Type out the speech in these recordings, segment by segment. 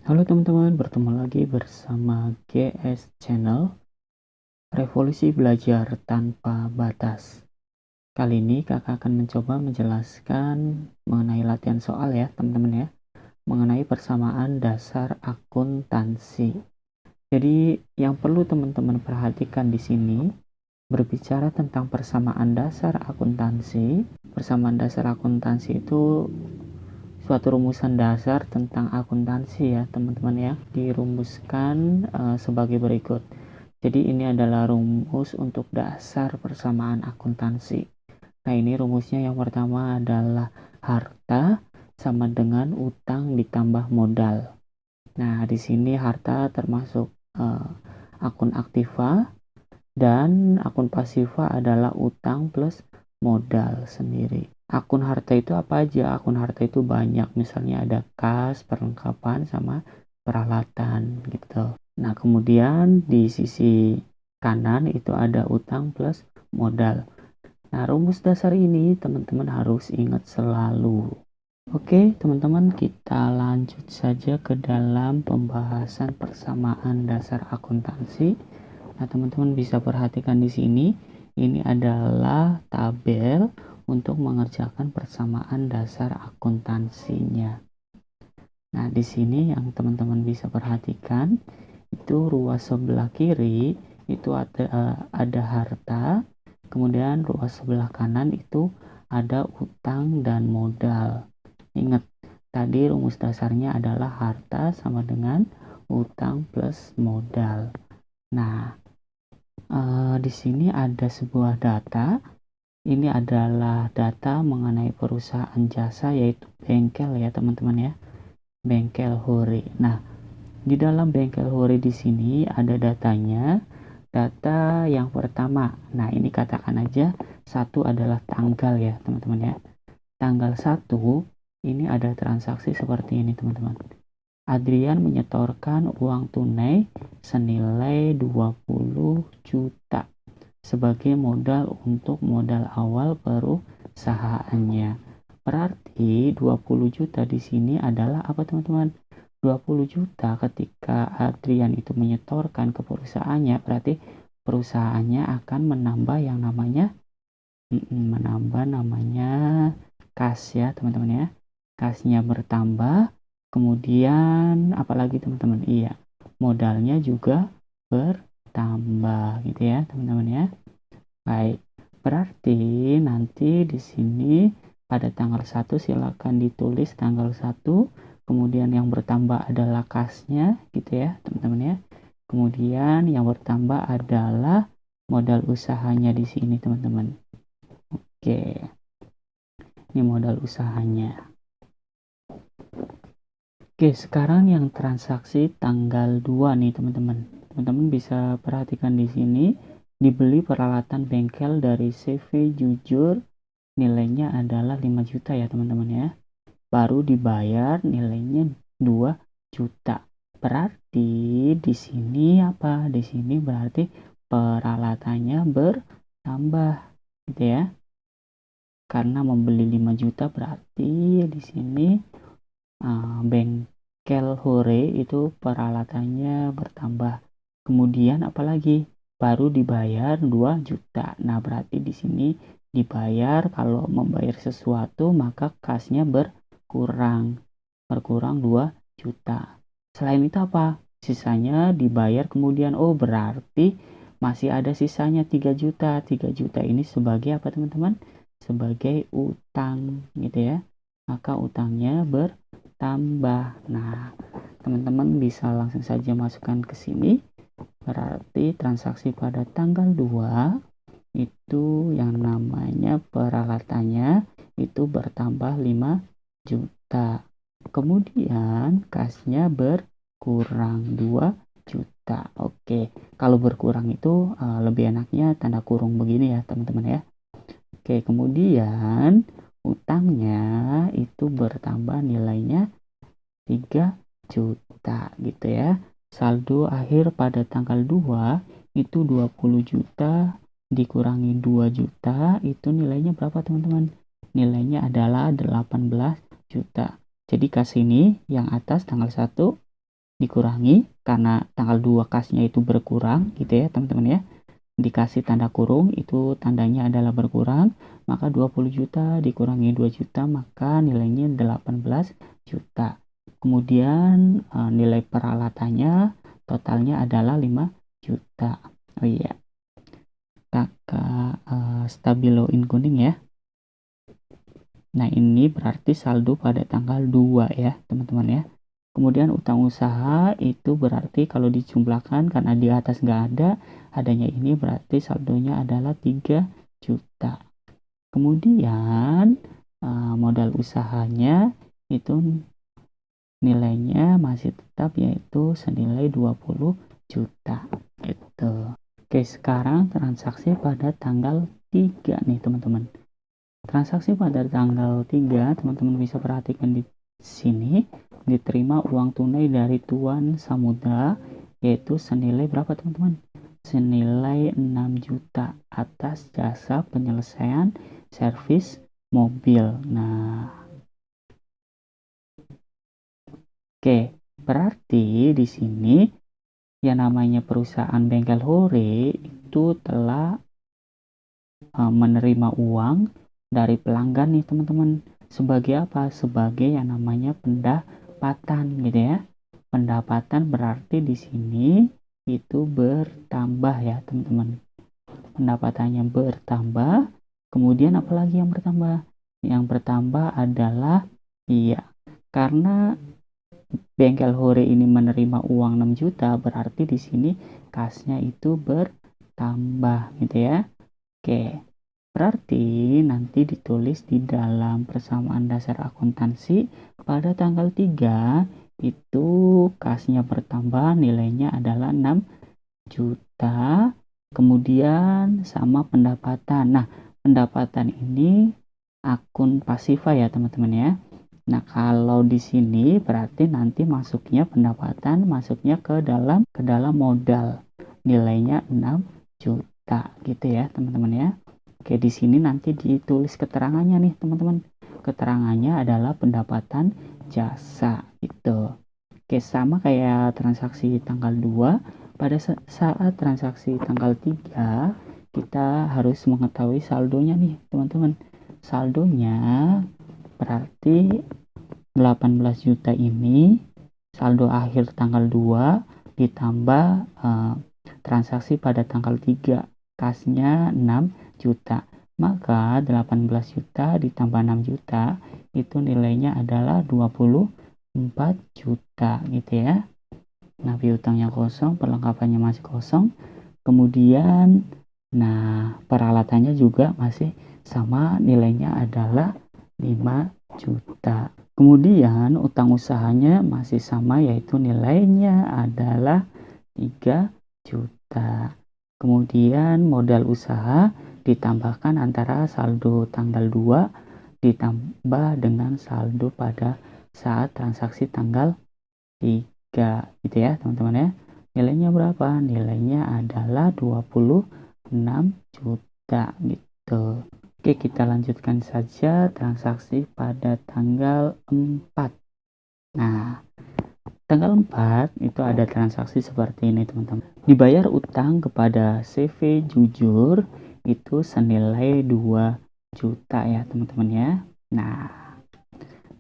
Halo teman-teman, bertemu lagi bersama GS Channel, Revolusi Belajar Tanpa Batas. Kali ini kakak akan mencoba menjelaskan mengenai latihan soal ya teman-teman ya, mengenai persamaan dasar akuntansi. Jadi yang perlu teman-teman perhatikan di sini, berbicara tentang persamaan dasar akuntansi. Persamaan dasar akuntansi itu suatu rumusan dasar tentang akuntansi ya teman-teman ya, dirumuskan sebagai berikut. Jadi ini adalah rumus untuk dasar persamaan akuntansi. Nah ini rumusnya yang pertama adalah harta sama dengan utang ditambah modal. Nah di sini harta termasuk akun aktiva dan akun pasiva adalah utang plus modal sendiri. Akun harta itu apa aja? Akun harta itu banyak, misalnya ada kas, perlengkapan, sama peralatan gitu. Nah kemudian di sisi kanan itu ada utang plus modal. Nah rumus dasar ini teman-teman harus ingat selalu. Oke teman-teman, kita lanjut saja ke dalam pembahasan persamaan dasar akuntansi. Nah, teman-teman bisa perhatikan di sini, ini adalah tabel untuk mengerjakan persamaan dasar akuntansinya. Nah, di sini yang teman-teman bisa perhatikan, itu ruas sebelah kiri itu ada harta, kemudian ruas sebelah kanan itu ada utang dan modal. Ingat, tadi rumus dasarnya adalah harta sama dengan utang plus modal. Nah, di sini ada sebuah data. Ini adalah data mengenai perusahaan jasa, yaitu bengkel ya teman-teman ya, bengkel Hore. Nah, di dalam bengkel Hore di sini ada datanya. Data yang pertama, nah ini katakan aja satu adalah tanggal ya teman-teman ya. Tanggal 1 ini ada transaksi seperti ini teman-teman. Adrian menyetorkan uang tunai senilai 20 juta sebagai modal untuk modal awal perusahaannya. Berarti 20 juta di sini adalah apa teman-teman? 20 juta ketika Adrian itu menyetorkan ke perusahaannya, berarti perusahaannya akan menambah yang namanya kas ya teman-teman ya. Kasnya bertambah, kemudian apalagi teman-teman? Iya, modalnya juga bertambah gitu ya teman-teman ya. Baik, berarti nanti di sini pada tanggal 1 silakan ditulis tanggal 1, kemudian yang bertambah adalah kasnya gitu ya teman-teman ya. Kemudian yang bertambah adalah modal usahanya di sini teman-teman. Oke, ini modal usahanya. Oke, sekarang yang transaksi tanggal 2 nih teman-teman. Teman-teman bisa perhatikan di sini, dibeli peralatan bengkel dari CV Jujur, nilainya adalah 5 juta ya teman-teman ya. Baru dibayar nilainya 2 juta. Berarti di sini apa? Di sini berarti peralatannya bertambah gitu ya. Karena membeli 5 juta berarti di sini bengkel Hore itu peralatannya bertambah. Kemudian apalagi? Baru dibayar 2 juta. Nah, berarti di sini dibayar, kalau membayar sesuatu maka kasnya berkurang. Berkurang 2 juta. Selain itu apa? Sisanya dibayar kemudian. Oh, berarti masih ada sisanya 3 juta. 3 juta ini sebagai apa teman-teman? Sebagai utang gitu ya. Maka utangnya bertambah. Nah, teman-teman bisa langsung saja masukkan ke sini. Berarti transaksi pada tanggal 2 itu yang namanya peralatannya itu bertambah 5 juta. Kemudian kasnya berkurang 2 juta. Oke, kalau berkurang itu lebih enaknya tanda kurung begini ya teman-teman ya. Oke, kemudian utangnya itu bertambah nilainya 3 juta gitu ya. Saldo akhir pada tanggal 2 itu 20 juta dikurangi 2 juta, itu nilainya berapa teman-teman? Nilainya adalah 18 juta. Jadi kas ini yang atas tanggal 1 dikurangi karena tanggal 2 kasnya itu berkurang gitu ya teman-teman ya. Dikasih tanda kurung itu tandanya adalah berkurang, maka 20 juta dikurangi 2 juta maka nilainya 18 juta. Kemudian nilai peralatannya totalnya adalah 5 juta. Oh iya, kakak stabiloin kuning ya. Nah ini berarti saldo pada tanggal 2 ya teman-teman ya. Kemudian utang usaha itu berarti kalau dijumlahkan karena di atas nggak ada, adanya ini berarti saldonya adalah 3 juta. Kemudian modal usahanya itu nilainya masih tetap yaitu senilai 20 juta. Gitu. Oke, sekarang transaksi pada tanggal 3 nih teman-teman. Transaksi pada tanggal 3, teman-teman bisa perhatikan di sini, diterima uang tunai dari Tuan Samudra, yaitu senilai berapa teman-teman? Senilai 6 juta atas jasa penyelesaian servis mobil. Nah, oke, berarti di sini yang namanya perusahaan Bengkel Hore itu telah menerima uang dari pelanggan nih teman-teman. Sebagai apa? Sebagai yang namanya pendapatan gitu ya. Pendapatan berarti di sini itu bertambah ya teman-teman. Pendapatannya bertambah. Kemudian apalagi yang bertambah? Yang bertambah adalah karena Bengkel Hore ini menerima uang 6 juta berarti di sini kasnya itu bertambah gitu ya. Oke. Berarti nanti ditulis di dalam persamaan dasar akuntansi pada tanggal 3 itu kasnya bertambah nilainya adalah 6 juta. Kemudian sama pendapatan. Nah, pendapatan ini akun pasifa ya teman-teman ya. Nah, kalau di sini berarti nanti masuknya pendapatan masuknya ke dalam modal. Nilainya 6 juta gitu ya teman-teman ya. Oke, di sini nanti ditulis keterangannya nih, teman-teman. Keterangannya adalah pendapatan jasa gitu. Oke, sama kayak transaksi tanggal 2, pada saat transaksi tanggal 3, kita harus mengetahui saldonya nih, teman-teman. Saldonya berarti 18 juta ini saldo akhir tanggal 2 ditambah transaksi pada tanggal 3. Kasnya 6 juta, maka 18 juta ditambah 6 juta itu nilainya adalah 24 juta gitu ya. Nah, piutangnya kosong, perlengkapannya masih kosong. Kemudian peralatannya juga masih sama, nilainya adalah 5 juta. Kemudian utang usahanya masih sama yaitu nilainya adalah 3 juta. Kemudian modal usaha ditambahkan antara saldo tanggal 2 ditambah dengan saldo pada saat transaksi tanggal 3 gitu ya teman-teman ya. Nilainya berapa? Nilainya adalah 26 juta gitu. Oke, kita lanjutkan saja transaksi pada tanggal 4. Nah, tanggal 4 itu ada transaksi seperti ini teman-teman. Dibayar utang kepada CV Jujur itu senilai 2 juta ya teman-teman ya. Nah,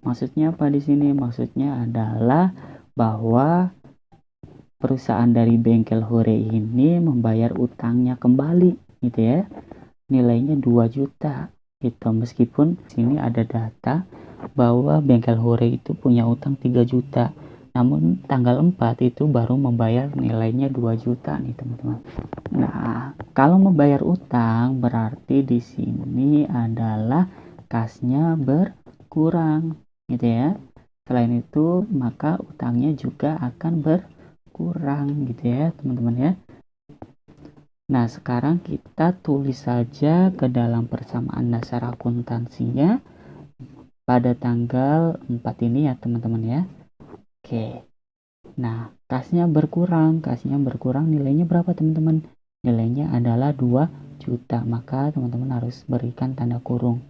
maksudnya apa di sini? Maksudnya adalah bahwa perusahaan dari Bengkel Hore ini membayar utangnya kembali gitu ya. Nilainya 2 juta gitu. Meskipun sini ada data bahwa Bengkel Hore itu punya utang 3 juta. Namun tanggal 4 itu baru membayar nilainya 2 juta nih teman-teman. Nah, kalau membayar utang berarti di sini adalah kasnya berkurang gitu ya. Selain itu, maka utangnya juga akan berkurang gitu ya, teman-teman ya. Nah, sekarang kita tulis saja ke dalam persamaan dasar akuntansinya pada tanggal 4 ini ya, teman-teman ya. Oke. Nah, kasnya berkurang nilainya berapa teman-teman? Nilainya adalah 2 juta, maka teman-teman harus berikan tanda kurung.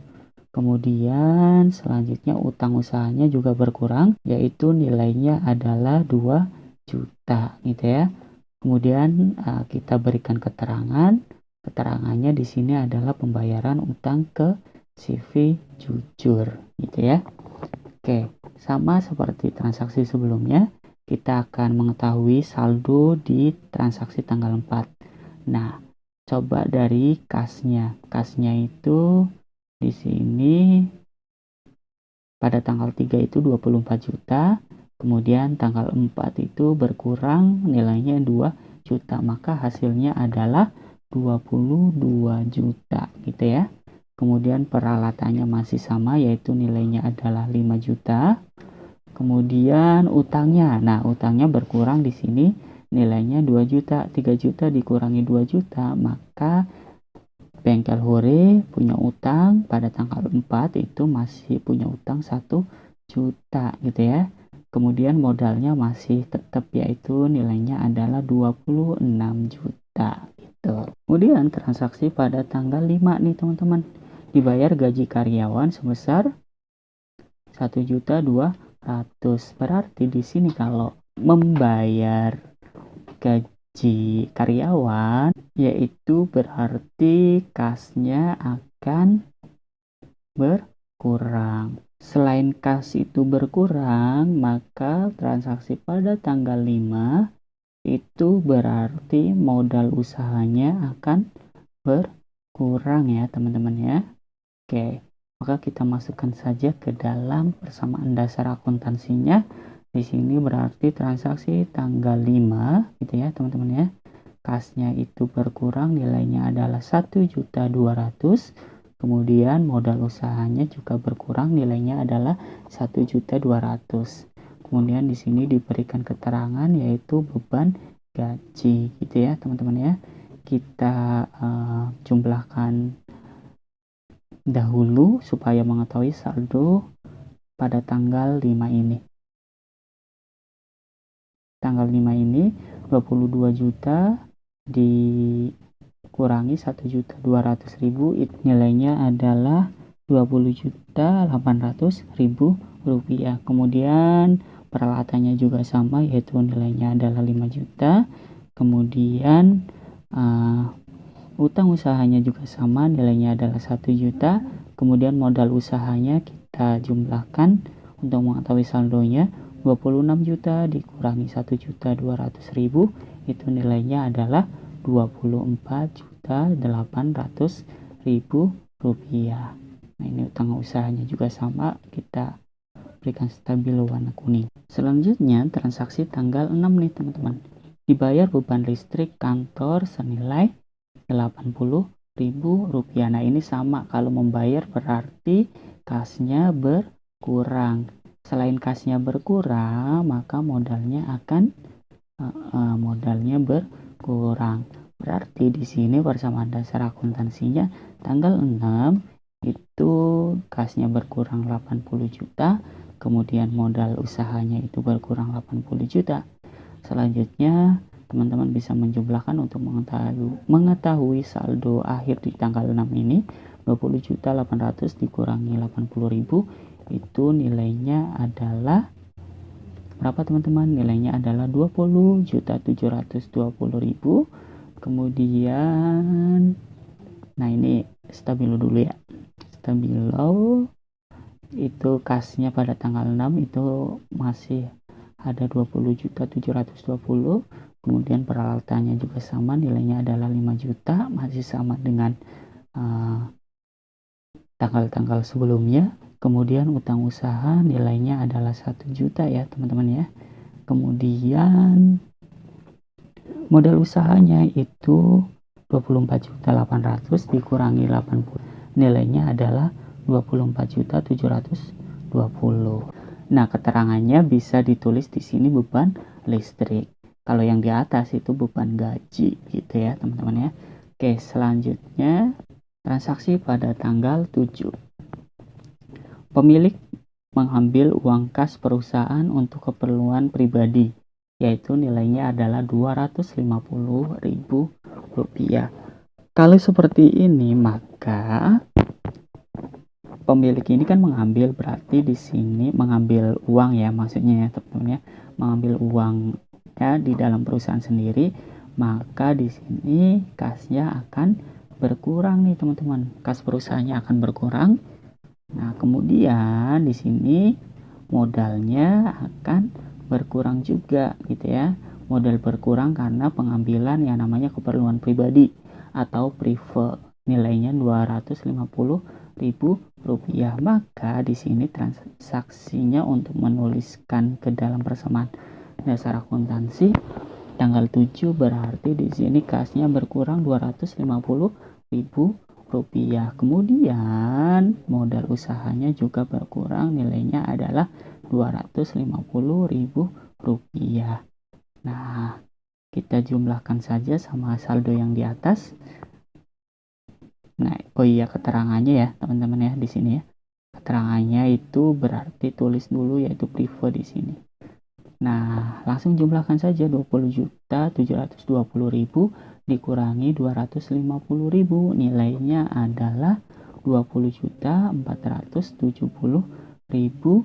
Kemudian selanjutnya utang usahanya juga berkurang, yaitu nilainya adalah 2 juta gitu ya. Kemudian kita berikan keterangannya di sini adalah pembayaran utang ke CV jujur gitu ya. Oke, sama seperti transaksi sebelumnya, kita akan mengetahui saldo di transaksi tanggal 4. Nah, coba dari kasnya. Kasnya itu di sini pada tanggal 3 itu 24 juta, kemudian tanggal 4 itu berkurang nilainya 2 juta, maka hasilnya adalah 22 juta gitu ya. Kemudian peralatannya masih sama, yaitu nilainya adalah 5 juta. Kemudian utangnya, nah utangnya berkurang di sini nilainya 2 juta, 3 juta dikurangi 2 juta, maka bengkel Hore punya utang pada tanggal 4 itu masih punya utang 1 juta gitu ya. Kemudian modalnya masih tetap, yaitu nilainya adalah 26 juta gitu. Kemudian transaksi pada tanggal 5 nih teman-teman, dibayar gaji karyawan sebesar 1.200.000. Berarti di sini kalau membayar gaji karyawan, yaitu berarti kasnya akan berkurang. Selain kas itu berkurang, maka transaksi pada tanggal 5 itu berarti modal usahanya akan berkurang ya teman-teman ya. Oke, maka kita masukkan saja ke dalam persamaan dasar akuntansinya. Di sini berarti transaksi tanggal 5 gitu ya teman-teman ya. Kasnya itu berkurang, nilainya adalah 1.200.000. Kemudian modal usahanya juga berkurang, nilainya adalah 1.200.000. Kemudian di sini diberikan keterangan yaitu beban gaji gitu ya teman-teman ya. Kita jumlahkan dahulu supaya mengetahui saldo pada tanggal 5 ini. Tanggal 5 ini 22 juta dikurangi 1.200.000, nilainya adalah 20.800.000 rupiah. Kemudian peralatannya juga sama, yaitu nilainya adalah 5 juta. Kemudian utang usahanya juga sama, nilainya adalah 1 juta. Kemudian modal usahanya kita jumlahkan untuk mengetahui saldonya, 26 juta dikurangi 1.200.000, itu nilainya adalah 24.800.000 rupiah. Nah, ini utang usahanya juga sama, kita berikan stabilo warna kuning. Selanjutnya transaksi tanggal 6 nih teman-teman, dibayar beban listrik kantor senilai 80.000 rupiah. Nah, ini sama, kalau membayar berarti kasnya berkurang. Selain kasnya berkurang, maka modalnya akan berkurang. Berarti di sini persamaan dasar akuntansinya tanggal 6 itu kasnya berkurang 80 juta, kemudian modal usahanya itu berkurang 80 juta. Selanjutnya teman-teman bisa menjumlahkan untuk mengetahui saldo akhir di tanggal 6 ini. 20.800 dikurangi 80.000, itu nilainya adalah berapa teman-teman? Nilainya adalah 20.720.000. Kemudian nah ini stabilo dulu ya. Stabilo itu kasnya pada tanggal 6 itu masih ada 20.720.000. Kemudian peralatannya juga sama, nilainya adalah 5 juta, masih sama dengan tanggal-tanggal sebelumnya. Kemudian utang usaha nilainya adalah 1 juta ya teman-teman ya. Kemudian modal usahanya itu 24.800 dikurangi 80, nilainya adalah 24.720. Nah, keterangannya bisa ditulis di sini beban listrik. Kalau yang di atas itu beban gaji gitu ya teman-teman ya. Oke, selanjutnya transaksi pada tanggal 7. Pemilik mengambil uang kas perusahaan untuk keperluan pribadi, yaitu nilainya adalah 250.000 rupiah. Kalau seperti ini, maka pemilik ini kan mengambil, berarti di sini mengambil uang ya, maksudnya ya teman-teman ya, mengambil uang ya di dalam perusahaan sendiri, maka di sini kasnya akan berkurang nih teman-teman. Kas perusahaannya akan berkurang. Nah, kemudian di sini modalnya akan berkurang juga gitu ya. Modal berkurang karena pengambilan yang namanya keperluan pribadi atau prive, nilainya Rp250.000. Maka di sini transaksinya untuk menuliskan ke dalam persamaan dasar akuntansi tanggal 7 berarti di sini kasnya berkurang Rp250.000. Kemudian modal usahanya juga berkurang, nilainya adalah Rp250.000. Nah, kita jumlahkan saja sama saldo yang di atas. Nah, oh iya, keterangannya ya teman-teman ya di sini ya. Keterangannya itu berarti tulis dulu yaitu prive di sini. Nah, langsung jumlahkan saja 20.720.000 dikurangi 250.000, nilainya adalah Rp20.470.000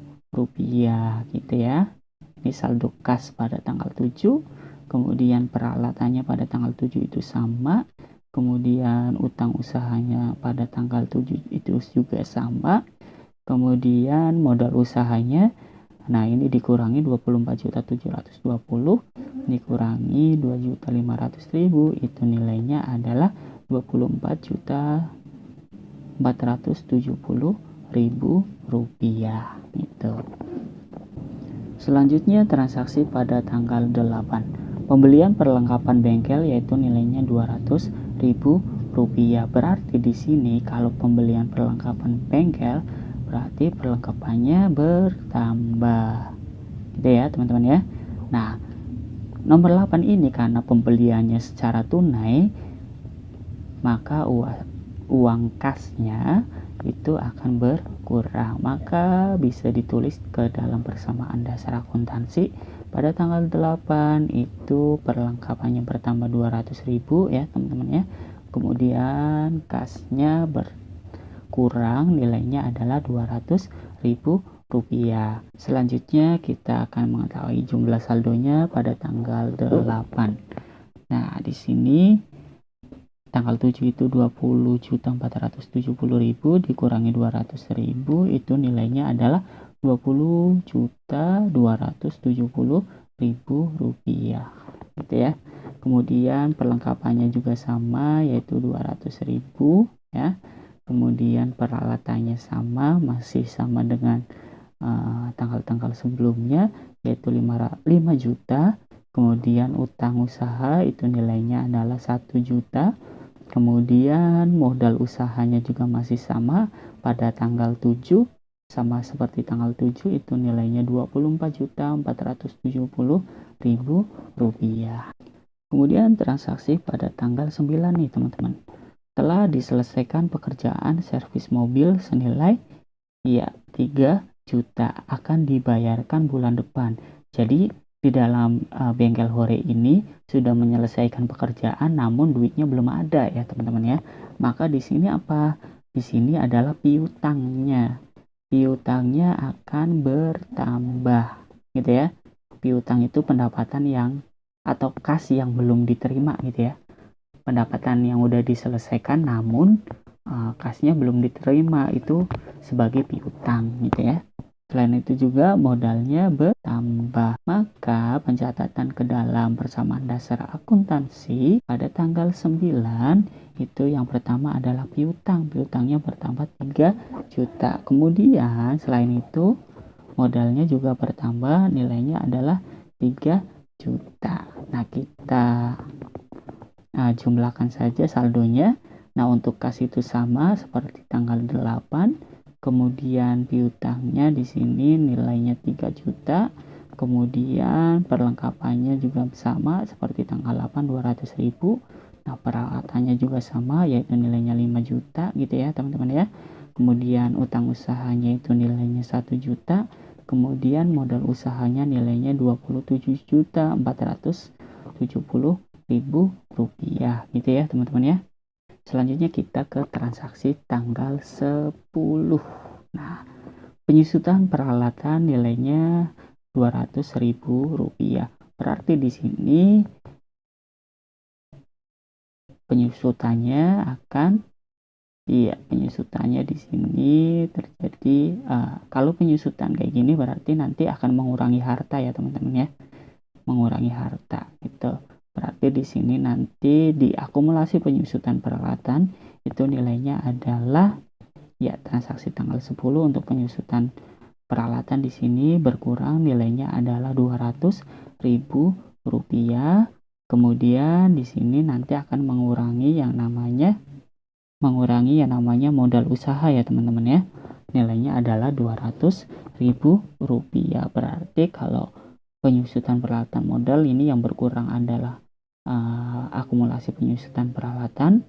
gitu ya. Ini saldo kas pada tanggal 7, kemudian peralatannya pada tanggal 7 itu sama, kemudian utang usahanya pada tanggal 7 itu juga sama, kemudian modal usahanya, nah ini dikurangi 24.720 dikurangi 2.500.000, itu nilainya adalah Rp24.470.000 gitu. Selanjutnya transaksi pada tanggal 8. Pembelian perlengkapan bengkel yaitu nilainya Rp200.000. Berarti di sini kalau pembelian perlengkapan bengkel berarti perlengkapannya bertambah. Gitu ya, teman-teman ya. Nah, nomor 8 ini karena pembeliannya secara tunai, maka uang kasnya itu akan berkurang, maka bisa ditulis ke dalam persamaan dasar akuntansi pada tanggal 8 itu perlengkapannya bertambah 200.000 ya teman-teman ya, kemudian kasnya berkurang, nilainya adalah Rp200.000. Selanjutnya kita akan mengetahui jumlah saldonya pada tanggal 8. Nah, di sini tanggal 7 itu 20.470.000 dikurangi 200.000 itu nilainya adalah Rp20.270.000 gitu ya. Kemudian perlengkapannya juga sama yaitu 200.000 ya. Kemudian peralatannya sama, masih sama dengan tanggal-tanggal sebelumnya yaitu 5 juta. Kemudian utang usaha itu nilainya adalah 1 juta. Kemudian modal usahanya juga masih sama pada tanggal 7, sama seperti tanggal 7 itu nilainya Rp24.470.000. Kemudian transaksi pada tanggal 9 nih teman-teman. Telah diselesaikan pekerjaan servis mobil senilai 3 juta akan dibayarkan bulan depan. Jadi di dalam bengkel Hore ini sudah menyelesaikan pekerjaan namun duitnya belum ada ya teman-teman ya. Maka di sini apa? Di sini adalah piutangnya. Piutangnya akan bertambah gitu ya. Piutang itu pendapatan yang atau kas yang belum diterima gitu ya. Pendapatan yang udah diselesaikan namun kasnya belum diterima itu sebagai piutang gitu ya. Selain itu juga modalnya bertambah. Maka pencatatan ke dalam persamaan dasar akuntansi pada tanggal 9 itu yang pertama adalah piutang. Piutangnya bertambah 3 juta. Kemudian selain itu modalnya juga bertambah, nilainya adalah 3 juta. Nah, kita jumlahkan saja saldonya. Nah, untuk kas itu sama seperti tanggal 8. Kemudian piutangnya di sini nilainya 3 juta. Kemudian perlengkapannya juga sama seperti tanggal 8 200.000. Nah, peralatannya juga sama yaitu nilainya 5 juta gitu ya, teman-teman ya. Kemudian utang usahanya itu nilainya 1 juta. Kemudian modal usahanya nilainya Rp24.770.000 gitu ya, teman-teman ya. Selanjutnya kita ke transaksi tanggal 10. Nah, penyusutan peralatan nilainya Rp200.000. Berarti di sini penyusutannya akan penyusutannya di sini terjadi kalau penyusutan kayak gini berarti nanti akan mengurangi harta ya teman-teman ya, mengurangi harta itu. Berarti di sini nanti di akumulasi penyusutan peralatan itu nilainya adalah ya transaksi tanggal 10 untuk penyusutan peralatan di sini berkurang, nilainya adalah Rp200.000. Kemudian di sini nanti akan mengurangi yang namanya modal usaha ya teman-teman ya. Nilainya adalah Rp200.000. Berarti kalau penyusutan peralatan modal ini yang berkurang adalah akumulasi penyusutan peralatan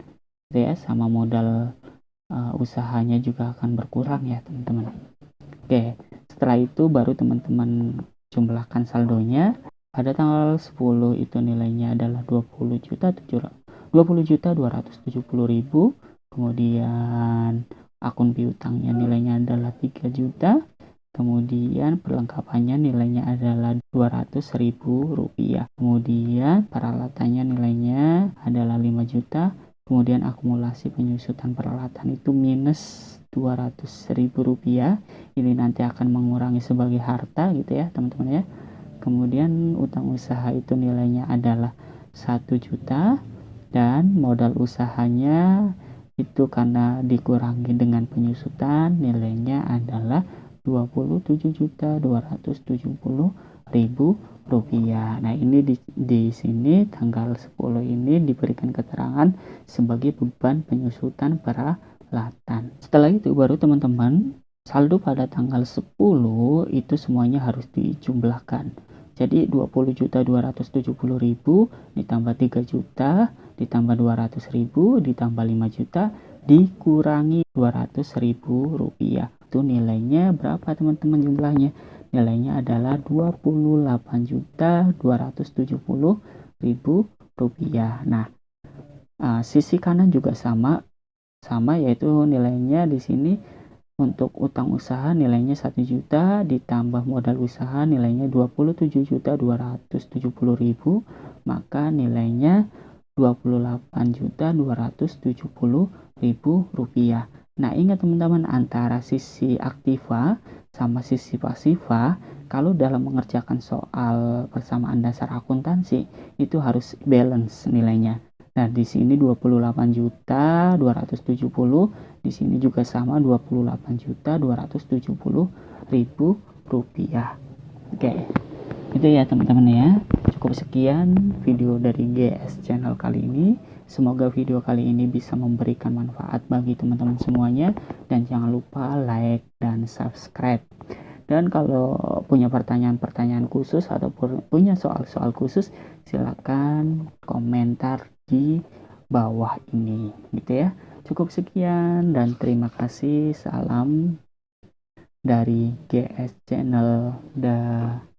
ya, sama modal usahanya juga akan berkurang ya teman-teman. Oke, setelah itu baru teman-teman jumlahkan saldonya. Pada tanggal 10 itu nilainya adalah 20.270.000. Kemudian akun piutangnya nilainya adalah 3 juta. Kemudian perlengkapannya nilainya adalah Rp200.000. Kemudian peralatannya nilainya adalah 5 juta. Kemudian akumulasi penyusutan peralatan itu minus Rp200.000. Ini nanti akan mengurangi sebagai harta gitu ya teman-teman ya. Kemudian utang usaha itu nilainya adalah 1 juta dan modal usahanya itu karena dikurangi dengan penyusutan nilainya adalah Rp27.270.000. Nah, ini di sini tanggal 10 ini diberikan keterangan sebagai beban penyusutan peralatan. Setelah itu baru teman-teman saldo pada tanggal 10 itu semuanya harus dijumlahkan. Jadi 20.270.000 ditambah 3 juta ditambah 200.000 ditambah 5 juta dikurangi Rp200.000. Itu nilainya berapa teman-teman jumlahnya? Nilainya adalah Rp28.270.000. Nah, sisi kanan juga sama yaitu nilainya di sini untuk utang usaha nilainya 1 juta ditambah modal usaha nilainya Rp27.270.000, maka nilainya Rp28.270.000. Nah, ingat teman-teman, antara sisi aktiva sama sisi pasiva kalau dalam mengerjakan soal persamaan dasar akuntansi itu harus balance nilainya. Nah, di sini 28.270.000, di sini juga sama Rp28.270.000. Oke. Itu ya teman-teman ya. Cukup sekian video dari GS Channel kali ini. Semoga video kali ini bisa memberikan manfaat bagi teman-teman semuanya, dan jangan lupa like dan subscribe. Dan kalau punya pertanyaan-pertanyaan khusus ataupun punya soal-soal khusus, silakan komentar di bawah ini gitu ya. Cukup sekian dan terima kasih. Salam dari GS Channel. Dah.